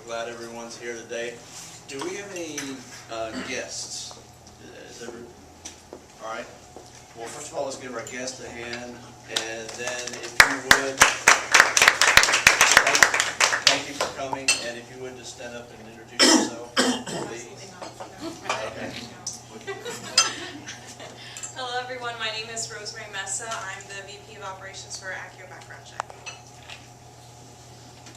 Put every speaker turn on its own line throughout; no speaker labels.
glad everyone's here today. Do we have any guests? All right. Well, first of all, let's give our guest a hand, and then if you would, thank you for coming, and if you would just stand up and introduce yourself, please. Okay.
Hello everyone, my name is Rosemary Mesa. I'm the VP of Operations for Accurate Background Check.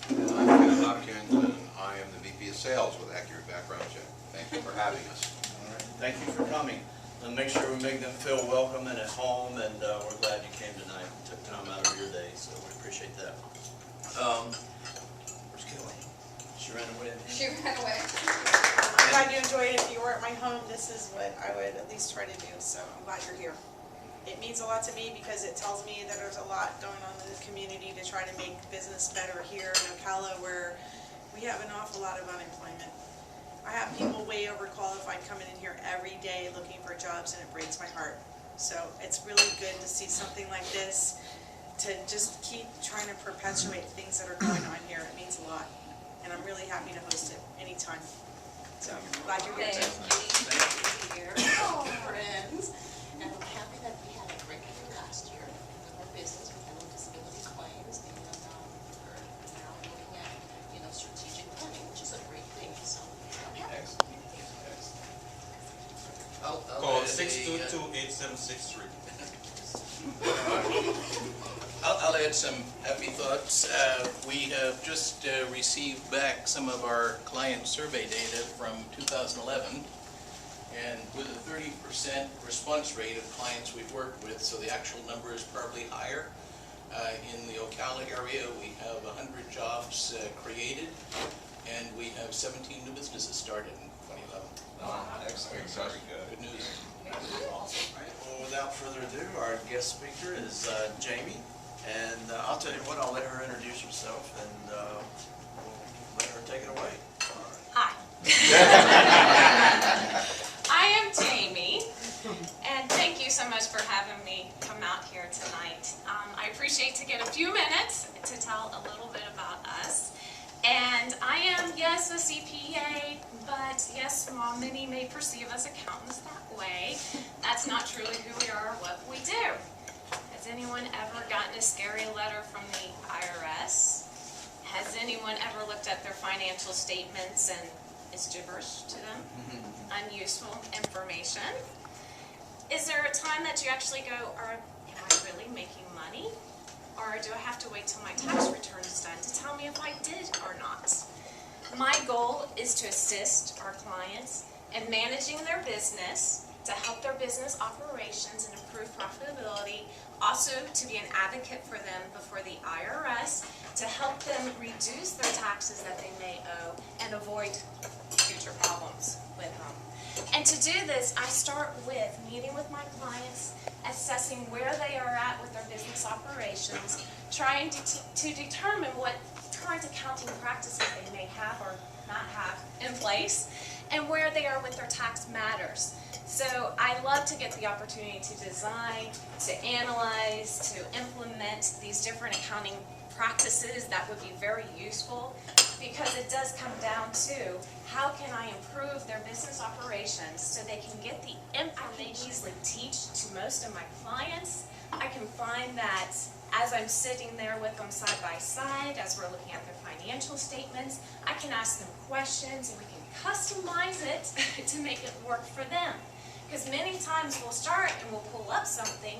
I'm Ken Hopkins, and I am the VP of Sales with Accurate Background Check. Thank you for having us.
All right. Thank you for coming. And make sure we make them feel welcome and at home, and we're glad you came tonight and took time out of your day, so we appreciate that. Where's Kelly? She ran away.
She ran away.
I'm glad you enjoyed it. If you were at my home, this is what I would at least try to do, so I'm glad you're here. It means a lot to me because it tells me that there's a lot going on in the community to try to make business better here in Ocala, where we have an awful lot of unemployment. I have people way overqualified coming in here every day looking for jobs, and it breaks my heart. So it's really good to see something like this, to just keep trying to perpetuate things that are going on here. It means a lot, and I'm really happy to host it anytime. So glad you're here too.
Thank you. Oh, friends. And I'm happy that we had a great year last year. Our business, we had disability claims, and we're now looking at, strategic planning, which is a great thing. So I'm happy.
Excellent.
Call 622-8763.
I'll add some happy thoughts. We have just received back some of our client survey data from 2011, and with a 30% response rate of clients we've worked with, so the actual number is probably higher. In the Ocala area, we have 100 jobs created, and we have 17 new businesses started in 2011.
Excellent.
Very good.
Good news.
Awesome. Right. Well, without further ado, our guest speaker is Jayme, and I'll tell you what, I'll let her introduce herself, and we'll let her take it away.
Hi. I am Jayme, and thank you so much for having me come out here tonight. I appreciate to get a few minutes to tell a little bit about us. And I am, yes, a CPA, but yes, many may perceive us accountants that way. That's not truly who we are or what we do. Has anyone ever gotten a scary letter from the IRS? Has anyone ever looked at their financial statements and it's gibberish to them? Unuseful information? Is there a time that you actually go, am I really making money? Or do I have to wait till my tax return is done to tell me if I did or not? My goal is to assist our clients in managing their business, to help their business operations and improve profitability, also to be an advocate for them before the IRS, to help them reduce their taxes that they may owe and avoid future problems with them. And to do this, I start with meeting with my clients, assessing where they are at with their business operations, trying to determine what current accounting practices they may have or not have in place, and where they are with their tax matters. So I love to get the opportunity to design, to analyze, to implement these different accounting practices that would be very useful, because it does come down to how can I improve their business operations so they can get the information I easily teach to most of my clients. I can find that as I'm sitting there with them side by side, as we're looking at their financial statements, I can ask them questions and we can customize it to make it work for them. Because many times we'll start and we'll pull up something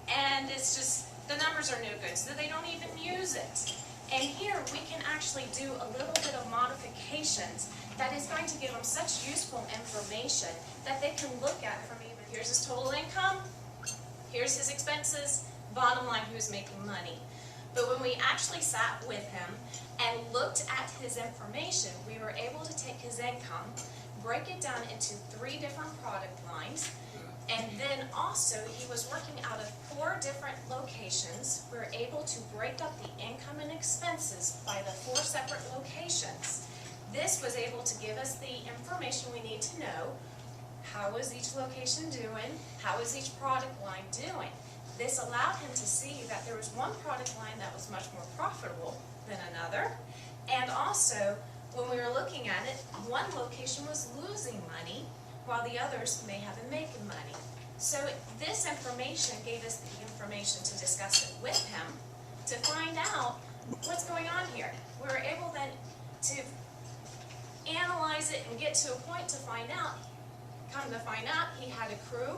and it's just, the numbers are no good, so they don't even use it. And here we can actually do a little bit of modifications that is going to give them such useful information that they can look at from even, here's his total income, here's his expenses, bottom line, who's making money. But when we actually sat with him and looked at his information, we were able to take his income, break it down into 3 different product lines, and then also he was working out of 4 different locations. We were able to break up the income and expenses by the 4 separate locations. This was able to give us the information we need to know. How is each location doing? How is each product line doing? This allowed him to see that there was one product line that was much more profitable than another, and also when we were looking at it, one location was losing money while the others may have been making money. So this information gave us the information to discuss it with him to find out what's going on here. We were able then to analyze it and get to a point to find out. Come to find out, he had a crew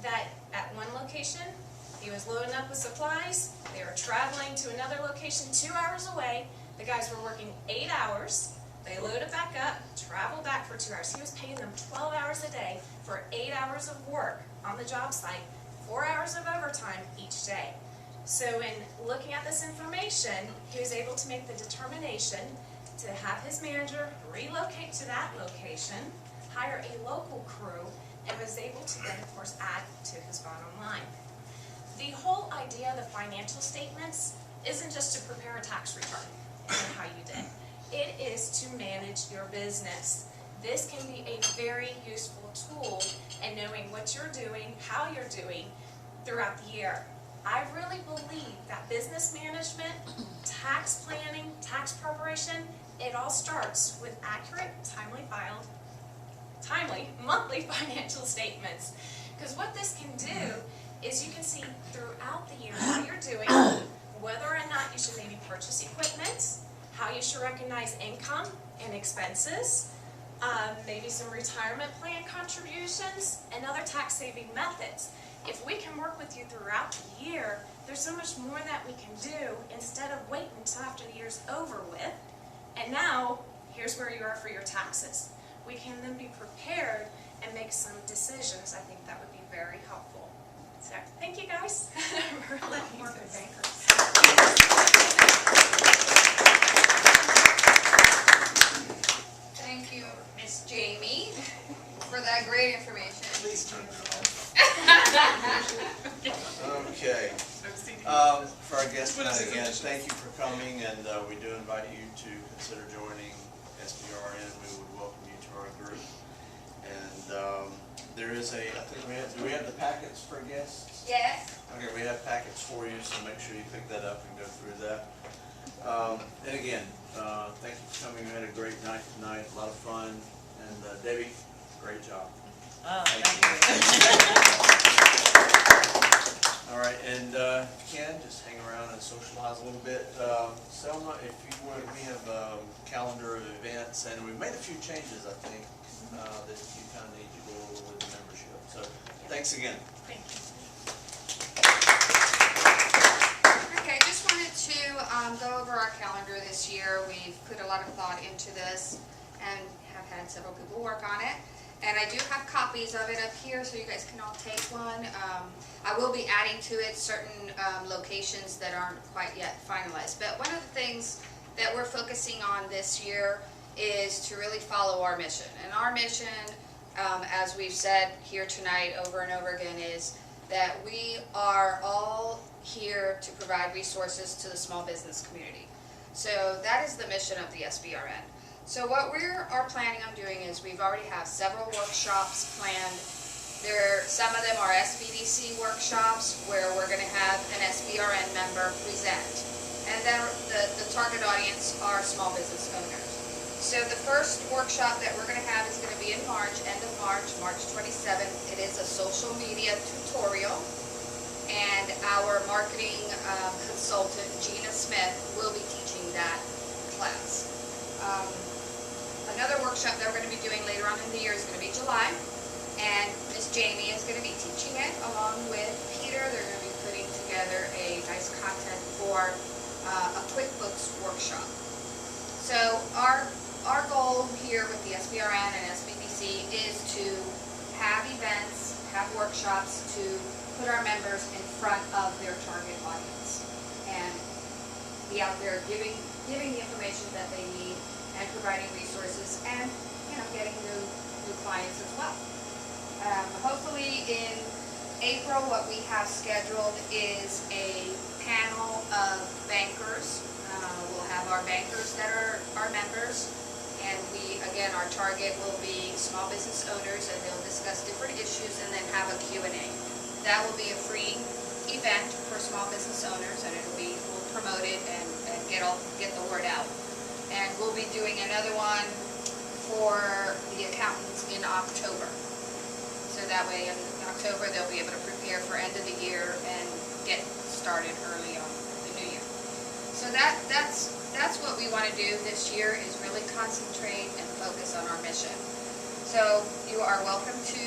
that at one location, he was loading up with supplies. They were traveling to another location 2 hours away. The guys were working 8 hours. They loaded back up, traveled back for 2 hours. He was paying them 12 hours a day for 8 hours of work on the job site, 4 hours of overtime each day. So in looking at this information, he was able to make the determination to have his manager relocate to that location, hire a local crew, and was able to then, of course, add to his bottom line. The whole idea of the financial statements isn't just to prepare a tax return and how you did. It is to manage your business. This can be a very useful tool in knowing what you're doing, how you're doing throughout the year. I really believe that business management, tax planning, tax preparation, it all starts with accurate, timely monthly financial statements. Because what this can do is you can see throughout the year how you're doing, whether or not you should maybe purchase equipment, how you should recognize income and expenses, maybe some retirement plan contributions, and other tax-saving methods. If we can work with you throughout the year, there's so much more that we can do instead of waiting until after the year's over with. And now, here's where you are for your taxes. We can then be prepared and make some decisions. I think that would be very helpful. So, thank you guys for letting me work with bankers.
Thank you, Miss Jayme, for that great information.
Please turn it off. Okay. For our guests tonight, again, thank you for coming, and we do invite you to consider joining SBRN. We would welcome you to our group. And there is a, I think do we have the packets for guests?
Yes.
Okay, we have packets for you, so make sure you pick that up and go through that. And again, thank you for coming. We had a great night tonight, a lot of fun. And Debbie, great job.
Oh,
Thank
thank
you.
you.
All right, and Ken, just hang around and socialize a little bit. Selma, if you would, we have a calendar of events, and we've made a few changes, I think, that you kind of need to go over with the membership. So, thanks again.
Thank you.
Okay, just wanted to go over our calendar this year. We've put a lot of thought into this and have had several people work on it. And I do have copies of it up here, so you guys can all take one. I will be adding to it certain locations that aren't quite yet finalized. But one of the things that we're focusing on this year is to really follow our mission. And our mission, as we've said here tonight over and over again, is that we are all here to provide resources to the small business community. So that is the mission of the SBRN. So what we are planning on doing is we've already have several workshops planned. Some of them are SBDC workshops where we're going to have an SBRN member present. And then the target audience are small business owners. So the first workshop that we're going to have is going to be in March, end of March, March 27th. It is a social media tutorial. And our marketing consultant, Gina Smith, will be teaching that class. Another workshop that we're going to be doing later on in the year is going to be July, and Miss Jayme is going to be teaching it along with Peter. They're going to be putting together a nice content for a QuickBooks workshop. So our goal here with the SBRN and SBDC is to have events, have workshops to put our members in front of their target audience and be out there giving the information that they need and providing resources and, getting new clients as well. Hopefully in April, what we have scheduled is a panel of bankers. We'll have our bankers that are our members, and our target will be small business owners, and they'll discuss different issues and then have a Q&A. That will be a free event for small business owners, and we'll promote it and get the word out. And we'll be doing another one for the accountants in October. So that way in October, they'll be able to prepare for end of the year and get started early on the new year. So that's what we want to do this year, is really concentrate and focus on our mission. So you are welcome to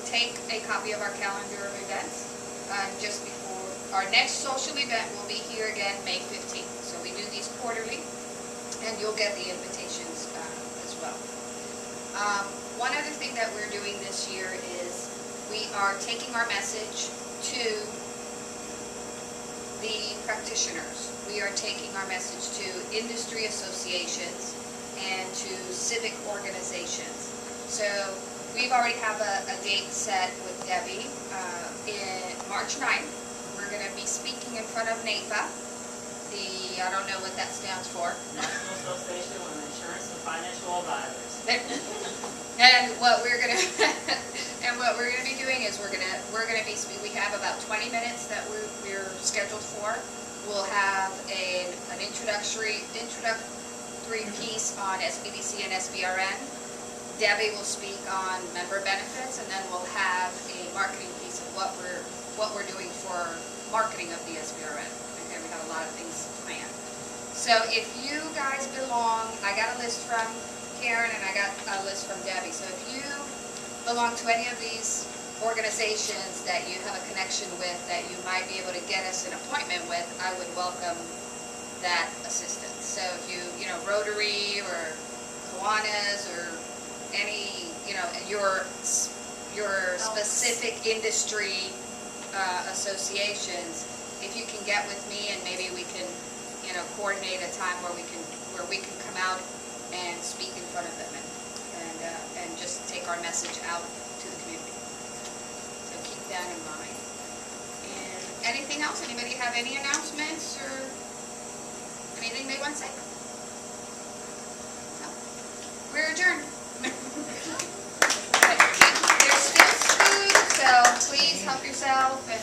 take a copy of our calendar of events. Just before our next social event will be here again May 15th. So we do these quarterly, and you'll get the invitations as well. One other thing that we're doing this year is we are taking our message to the practitioners. We are taking our message to industry associations and to civic organizations. So we've already have a date set with Debbie in March 9th. We're going to be speaking in front of NAFA. I don't know what that stands for.
National Association of Insurance and Financial Advisors.
And what we're gonna be doing is we have about 20 minutes that we're scheduled for. We'll have an introductory piece on SBDC and SBRN. Debbie will speak on member benefits, and then we'll have a marketing piece of what we're doing for marketing of the SBRN. Okay, we have a lot of things planned. So if you guys belong, I got a list from Karen and I got a list from Debbie. So if you belong to any of these organizations that you have a connection with, that you might be able to get us an appointment with, I would welcome that assistance. So if you Rotary or Kiwanis or any, your specific industry associations, if you can get with me and maybe we can, coordinate a time where we can come out and speak in front of them and just take our message out to the community. So keep that in mind. And anything else? Anybody have any announcements or anything they want to say? No? We're adjourned. There's still food, so please help yourself and